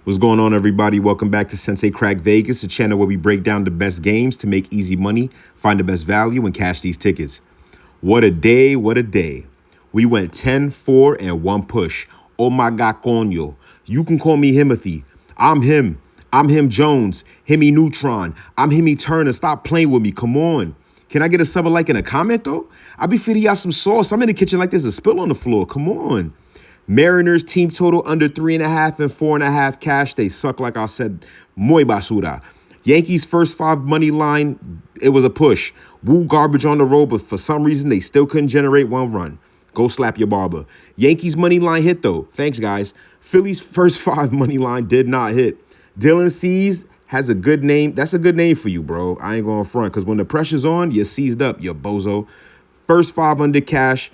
What's going on, everybody? Welcome back to Sensei Crack Vegas, a channel where we break down the best games to make easy money, find the best value, and cash these tickets. What a day, what a day. We went 10, 4, and 1 push. Oh my God, coño. You can call me Himothy. I'm him. I'm him Jones. Himmy Neutron. I'm Himmy Turner. Stop playing with me. Come on. Can I get a sub, like, and a comment, though? I be feeding y'all some sauce. I'm in the kitchen like there's a spill on the floor. Come on. Mariners team total under 3.5 and 4.5 cash. They suck, like I said. Muy basura. Yankees first 5 money line. It was a push. Woo garbage on the road, but for some reason they still couldn't generate 1 run. Go slap your barber. Yankees money line hit though. Thanks, guys. Phillies first 5 money line did not hit. Dylan Cease has a good name. That's a good name for you, bro. I ain't going front, because when the pressure's on, you're seized up, you bozo. First 5 under cash.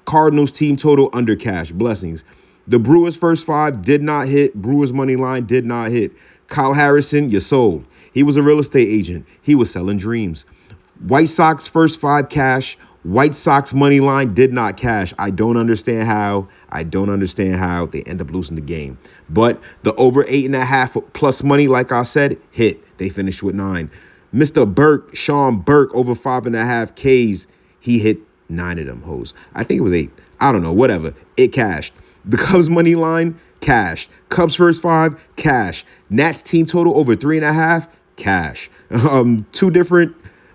Cardinals team total under cash. Blessings. The Brewers first 5 did not hit. Brewers money line did not hit. Kyle Harrison, you sold. He was a real estate agent. He was selling dreams. White Sox first 5 cash. White Sox money line did not cash. I don't understand how. They end up losing the game. But the over 8.5 plus money, like I said, hit. They finished with 9. Mr. Burke, Sean Burke, over 5.5 Ks. He hit 9 of them hoes. I think it was 8. I don't know. Whatever. It cashed. The Cubs money line, cash. Cubs first 5, cash. Nats team total over 3.5, cash.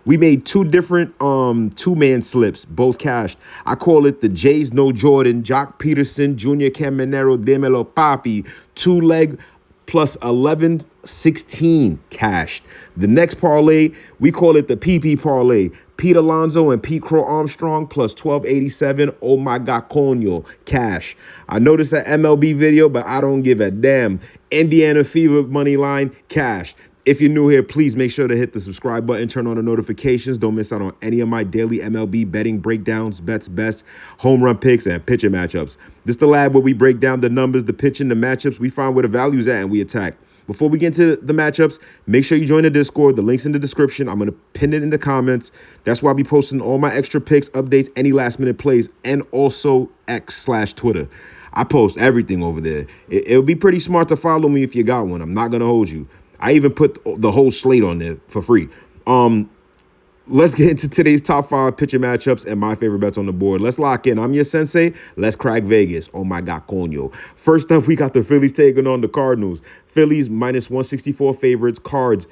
We made two different 2-man slips, both cashed. I call it the Jays No Jordan, Jock Peterson, Junior Caminero, Demelo Papi, 2-leg plus 11, 16 cashed. The next parlay, we call it the PP parlay. Pete Alonso and Pete Crow Armstrong plus 1287. Oh my God, coño, cash. I noticed that MLB video, but I don't give a damn. Indiana Fever money line, cash. If you're new here, please make sure to hit the subscribe button, turn on the notifications. Don't miss out on any of my daily MLB betting breakdowns, bets, best, home run picks, and pitching matchups. This is the lab where we break down the numbers, the pitching, the matchups. We find where the value's at and we attack. Before we get into the matchups, make sure you join the Discord. The link's in the description. I'm going to pin it in the comments. That's why I'll be posting all my extra picks, updates, any last-minute plays, and also X/Twitter. I post everything over there. It would be pretty smart to follow me if you got one. I'm not going to hold you. I even put the whole slate on there for free. Let's get into today's top 5 pitching matchups and my favorite bets on the board. Let's lock in. I'm your sensei. Let's crack Vegas. Oh my God, coño. First up, we got the Phillies taking on the Cardinals. Phillies minus 164 favorites. Cards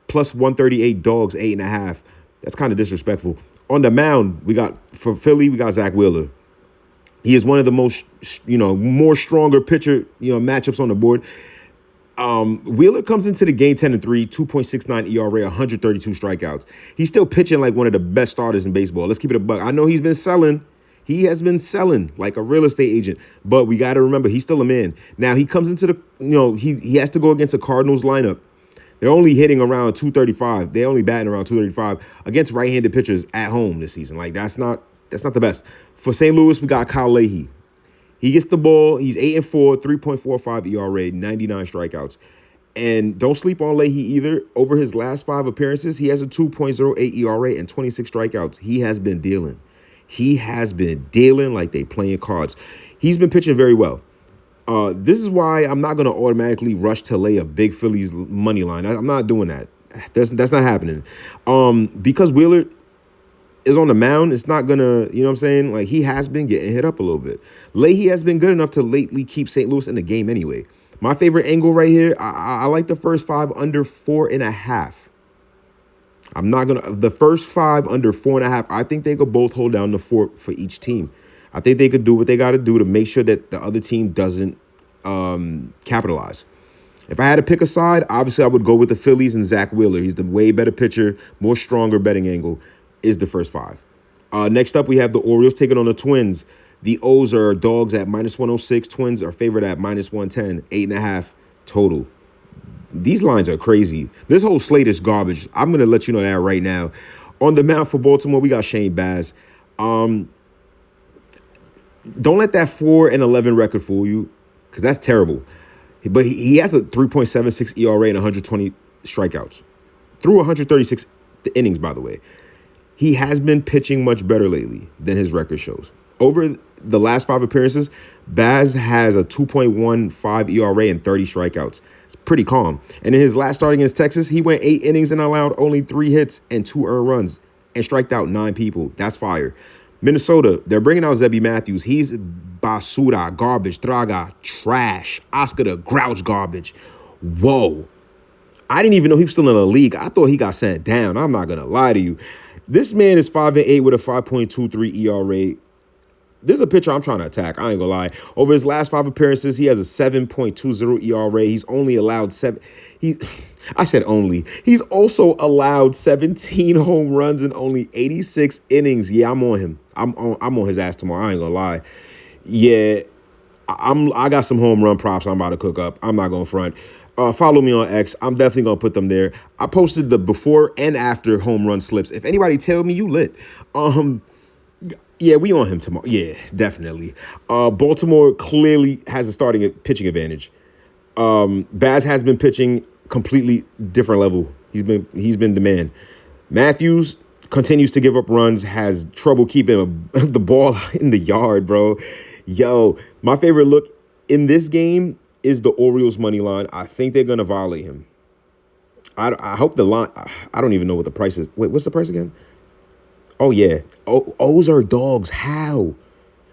plus 138 dogs, 8.5. That's kind of disrespectful. On the mound, for Philly, we got Zach Wheeler. He is one of the most, more stronger pitcher, matchups on the board. Wheeler comes into the game 10-3, 2.69 ERA, 132 strikeouts. He's still pitching like one of the best starters in baseball. Let's keep it a buck. I know he's been selling. He has been selling like a real estate agent, but we got to remember he's still a man. Now he comes into the, he has to go against the Cardinals lineup. They're only hitting around 235. They're only batting around 235 against right-handed pitchers at home this season. Like that's not the best. For St. Louis, we got Kyle Leahy. He gets the ball. He's 8-4, 3.45 ERA, 99 strikeouts. And don't sleep on Leahy either. Over his last 5 appearances, he has a 2.08 ERA and 26 strikeouts. He has been dealing. Like they playing cards. He's been pitching very well. This is why I'm not going to automatically rush to lay a big Phillies money line. I'm not doing that. That's not happening. Because Wheeler is on the mound, it's not gonna, you know what I'm saying? Like, he has been getting hit up a little bit. Leahy has been good enough to lately keep St. Louis in the game anyway. My favorite angle right here, I like the first 5 under 4.5. The first 5 under 4.5, I think they could both hold down the fort for each team. I think they could do what they got to do to make sure that the other team doesn't capitalize. If I had to pick a side, obviously I would go with the Phillies and Zach Wheeler. He's the way better pitcher, more stronger betting angle. Is the first 5. Next up, we have the Orioles taking on the Twins. The O's are dogs at minus 106. Twins are favored at minus 110, 8.5 total. These lines are crazy. This whole slate is garbage. I'm going to let you know that right now. On the mound for Baltimore, we got Shane Baz. Don't let that 4-11 record fool you, because that's terrible. But he has a 3.76 ERA and 120 strikeouts. Through 136 innings, by the way. He has been pitching much better lately than his record shows. Over the last 5 appearances, Baz has a 2.15 ERA and 30 strikeouts. It's pretty calm. And in his last start against Texas, he went 8 innings and allowed only 3 hits and 2 earned runs and striked out 9 people. That's fire. Minnesota, they're bringing out Zebby Matthews. He's basura, garbage, traga, trash. Oscar the Grouch, garbage. Whoa. I didn't even know he was still in the league. I thought he got sent down. I'm not going to lie to you. This man is 5-8 with a 5.23 ERA. This is a pitcher I'm trying to attack. I ain't gonna lie. Over his last 5 appearances, he has a 7.20 ERA. He's only allowed I said only. He's also allowed 17 home runs in only 86 innings. Yeah, I'm on him. I'm on his ass tomorrow. I ain't gonna lie. Yeah, I got some home run props I'm about to cook up. I'm not gonna front. Follow me on X. I'm definitely gonna put them there. I posted the before and after home run slips. If anybody tell me, you lit. Yeah, we on him tomorrow. Yeah, definitely. Baltimore clearly has a starting pitching advantage. Baz has been pitching completely different level. He's been the man. Matthews continues to give up runs, has trouble keeping the ball in the yard, bro. Yo, my favorite look in this game is the Orioles money line. I think they're gonna violate him. I hope the line. I don't even know what the price is. Wait, what's the price again? Oh, yeah. O's are dogs. How?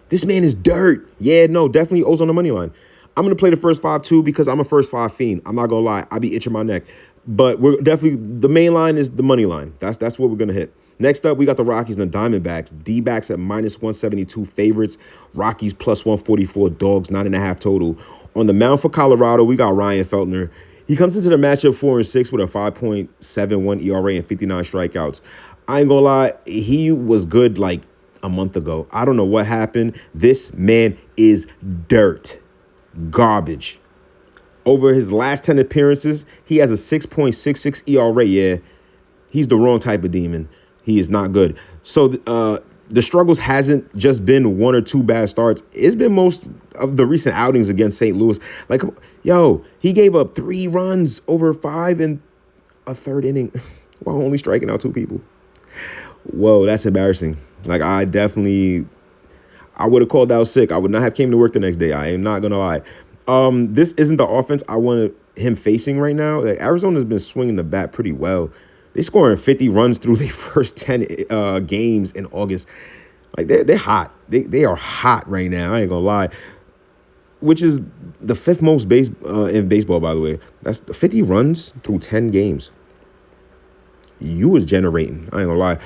This man is dirt. Yeah, no, definitely O's on the money line. I'm going to play the first 5 too because I'm a first 5 fiend. I'm not going to lie. I be itching my neck. But we're definitely, the main line is the money line. That's what we're going to hit. Next up, we got the Rockies and the Diamondbacks. D-backs at -172 favorites. Rockies +144 dogs, 9.5 total. On the mound for Colorado, we got Ryan Feltner. He comes into the matchup 4-6 with a 5.71 ERA and 59 strikeouts. I ain't gonna lie, he was good like a month ago. I don't know what happened. This man is dirt. Garbage. Over his last 10 appearances, he has a 6.66 ERA. Yeah, he's the wrong type of demon. He is not good. So the struggles hasn't just been 1 or 2 bad starts. It's been most of the recent outings against St. Louis. Like, yo, he gave up 3 runs over 5 and a third inning while only striking out 2 people. Whoa, that's embarrassing. Like, I would have called out sick. I would not have came to work the next day. I am not going to lie. This isn't the offense I want him facing right now. Like, Arizona's been swinging the bat pretty well. They scoring 50 runs through their first 10 games in August. Like, they're hot. They are hot right now. I ain't going to lie. Which is the 5th most in baseball, by the way. That's 50 runs through 10 games. You was generating. I ain't gonna lie.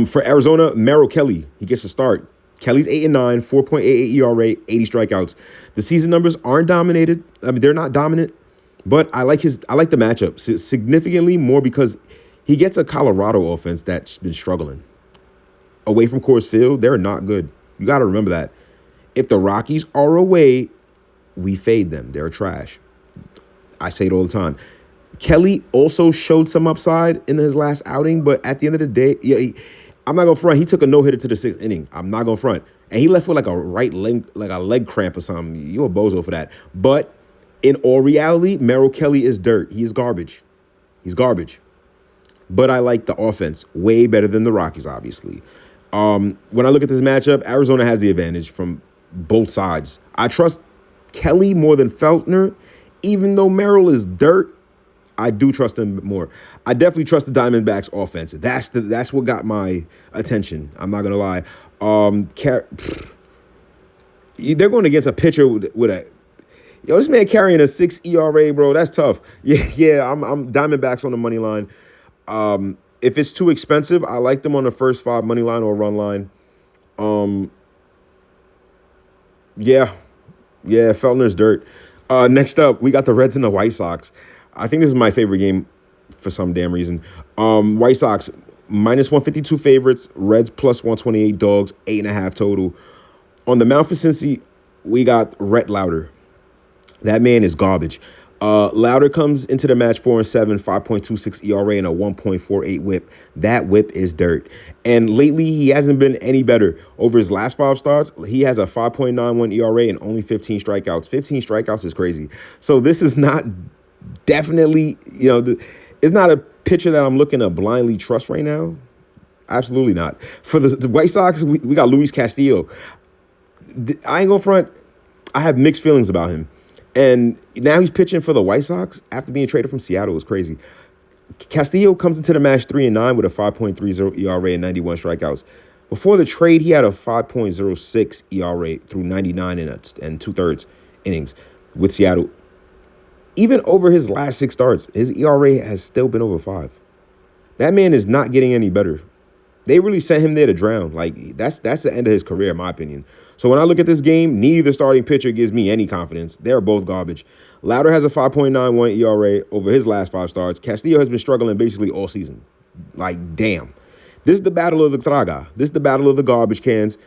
For Arizona, Merrill Kelly, he gets a start. Kelly's 8-9, 4.88 ERA, 80 strikeouts. The season numbers aren't dominated. I mean, they're not dominant, but I like the matchup significantly more because he gets a Colorado offense that's been struggling. Away from Coors Field, they're not good. You got to remember that. If the Rockies are away, we fade them. They're trash. I say it all the time. Kelly also showed some upside in his last outing, but at the end of the day, I'm not going to front. He took a no-hitter to the 6th inning. I'm not going to front. And he left with like a right leg, like a leg cramp or something. You're a bozo for that. But in all reality, Merrill Kelly is dirt. He's garbage. He's garbage. But I like the offense way better than the Rockies, obviously. When I look at this matchup, Arizona has the advantage from both sides. I trust Kelly more than Feltner, even though Merrill is dirt. I do trust him more. I definitely trust the Diamondbacks offense. That's what got my attention. I'm not gonna lie. They're going against a pitcher with a this man carrying a 6 ERA, bro. That's tough. Yeah. I'm Diamondbacks on the money line. If it's too expensive, I like them on the first 5 money line or run line. Yeah, Feltner's dirt. Next up, we got the Reds and the White Sox. I think this is my favorite game for some damn reason. White Sox, -152 favorites. Reds +128 dogs, 8.5 total. On the mound for Cincy, we got Rhett Lauder. That man is garbage. Lauder comes into the match 4-7, 5.26 ERA and a 1.48 whip. That whip is dirt. And lately, he hasn't been any better. Over his last 5 starts, he has a 5.91 ERA and only 15 strikeouts. 15 strikeouts is crazy. So this is not definitely, it's not a pitcher that I'm looking to blindly trust right now. Absolutely not. For the White Sox, we got Luis Castillo. I ain't gonna front. I have mixed feelings about him. And now he's pitching for the White Sox after being traded from Seattle. It's crazy. Castillo comes into the match 3-9 with a 5.30 ERA and 91 strikeouts. Before the trade, he had a 5.06 ERA through 99 and two-thirds innings with Seattle. Even over his last 6 starts, his ERA has still been over 5. That man is not getting any better. They really sent him there to drown. Like, that's the end of his career, in my opinion. So when I look at this game, neither starting pitcher gives me any confidence. They're both garbage. Lauder has a 5.91 ERA over his last 5 starts. Castillo has been struggling basically all season. Like, damn. This is the battle of the Traga. This is the battle of the garbage cans.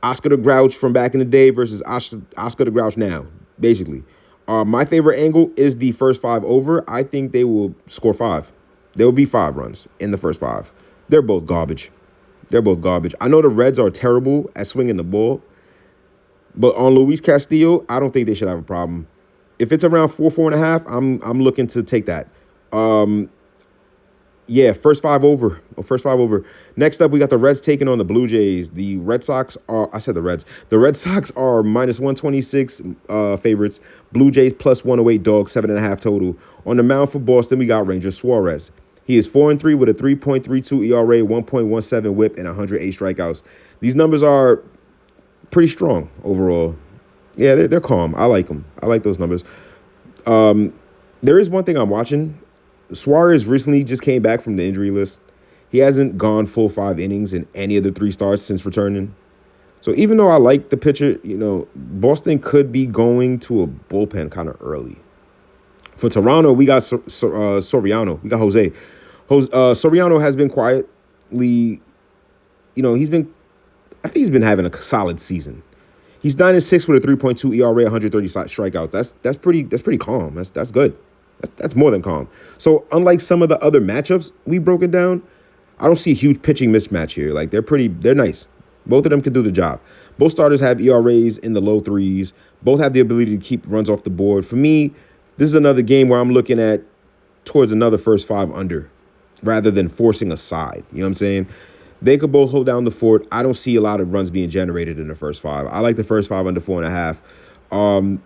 Oscar the Grouch from back in the day versus Oscar the Grouch now, basically. My favorite angle is the first 5 over. I think they will score 5. There will be 5 runs in the first 5. They're both garbage. They're both garbage. I know the Reds are terrible at swinging the ball, but on Luis Castillo, I don't think they should have a problem. If it's around 4.5, I'm looking to take that. Yeah, first 5 over. First 5 over. Next up, we got the Reds taking on the Blue Jays. The Red Sox are, I said the Reds. The Red Sox are minus 126 favorites. Blue Jays plus 108 dogs, 7.5 total. On the mound for Boston, we got Ranger Suarez. He is 4-3 with a 3.32 ERA, 1.17 whip, and 108 strikeouts. These numbers are pretty strong overall. Yeah, they're calm. I like them. I like those numbers. There is one thing I'm watching. Suarez recently just came back from the injury list. He hasn't gone full 5 innings in any of the 3 starts since returning. So even though I like the pitcher, Boston could be going to a bullpen kind of early. For Toronto, we got Soriano. We got Jose. Soriano has been quietly, I think he's been having a solid season. He's 9-6 with a 3.2 ERA, 130 strikeouts. That's pretty calm. That's good. That's more than calm. So unlike some of the other matchups we broken down, I don't see a huge pitching mismatch here. Like they're nice. Both of them can do the job. Both starters have ERAs in the low 3s. Both have the ability to keep runs off the board. For me, this is another game where I'm looking at towards another first 5 under rather than forcing a side. You know what I'm saying? They could both hold down the fort. I don't see a lot of runs being generated in the first 5. I like the first 5 under 4.5.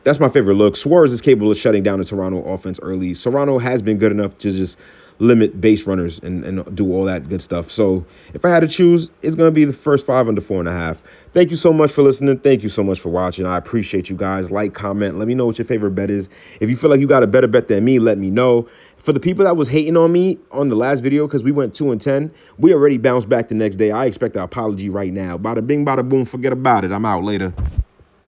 That's my favorite look. Suarez is capable of shutting down the Toronto offense early. Toronto has been good enough to just limit base runners and do all that good stuff. So if I had to choose, it's going to be the first 5 under 4.5. Thank you so much for listening. Thank you so much for watching. I appreciate you guys. Like, comment. Let me know what your favorite bet is. If you feel like you got a better bet than me, let me know. For the people that was hating on me on the last video because we went 2-10, we already bounced back the next day. I expect an apology right now. Bada bing, bada boom. Forget about it. I'm out later.